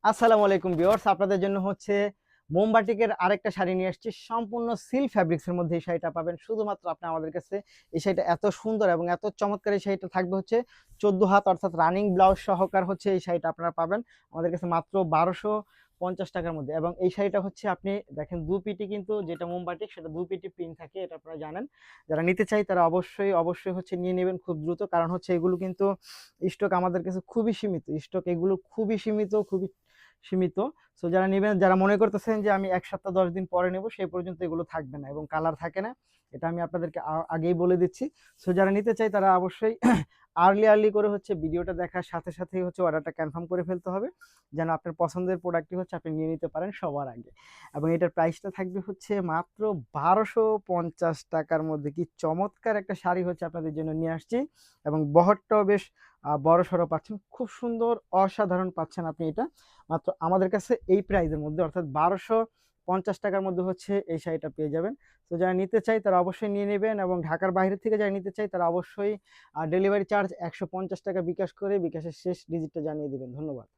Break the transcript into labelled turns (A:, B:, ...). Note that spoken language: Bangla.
A: আসসালামু আলাইকুম ভিউয়ার্স, আপনাদের জন্য হচ্ছে মোমবাটিকের আরেকটা শাড়ি নিয়ে আসছি। সম্পূর্ণ সিল্ক ফ্যাব্রিক্স এর মধ্যে এই শাড়িটা পাবেন শুধুমাত্র আপনি আমাদের কাছে। এই শাড়িটা এত সুন্দর এবং এত চমৎকার, এই শাড়িটা থাকবে হচ্ছে 14 হাত অর্থাৎ রানিং ব্লাউজ সহকার হচ্ছে এই শাড়িটা আপনারা পাবেন আমাদের কাছে মাত্র 1250 টাকার মধ্যে। এবং এই শাড়িটা হচ্ছে আপনি দেখেন দুপিটি, কিন্তু যেটা মোমবাটিক সেটা দুপিটি প্রিন্ট থাকে, এটা আপনারা জানেন। যারা নিতে চাই তারা অবশ্যই অবশ্যই হচ্ছে নিয়ে নেবেন খুব দ্রুত, কারণ হচ্ছে এগুলো কিন্তু স্টক আমাদের কাছে খুবই সীমিত। স্টক এগুলো খুবই সীমিত, খুবই সীমিত। সো যারা নেবেন, যারা মনে করতেছেন যে আমি 1 সপ্তাহ 10 দিন পরে নেব, সেই পর্যন্ত এগুলো থাকবে না এবং কালার থাকে না, এটা আমি আপনাদেরকে আগেই বলে দিচ্ছি। সো যারা নিতে চাই তারা অবশ্যই আর্লি আর্লি করে হচ্ছে ভিডিওটা দেখার সাথে সাথেই হচ্ছে অর্ডারটা কনফার্ম করে ফেলতে হবে, যেন আপনার পছন্দের প্রোডাক্টটি হচ্ছে আপনি নিয়ে নিতে পারেন সবার আগে। এবং এটার প্রাইসটা থাকবে হচ্ছে মাত্র 1250 টাকার মধ্যে। কি চমৎকার একটা শাড়ি হচ্ছে আপনাদের জন্য নিয়ে আসছি, এবং বহরটাও বেশ বড় সড়ো পাচ্ছেন, খুব সুন্দর অসাধারণ পাচ্ছেন আপনি এটা মাত্র আমাদের কাছে এই প্রাইজের মধ্যে, অর্থাৎ 1250 টাকার মধ্যে হচ্ছে এই শাড়িটা পেয়ে যাবেন। তো যারা নিতে চাই তারা অবশ্যই নিয়ে নেবেন, এবং ঢাকার বাইরে থেকে যারা নিতে চাই তারা অবশ্যই ডেলিভারি চার্জ 150 টাকা বিকাশ করে বিকাশের শেষ ডিজিটটা জানিয়ে দিবেন। ধন্যবাদ।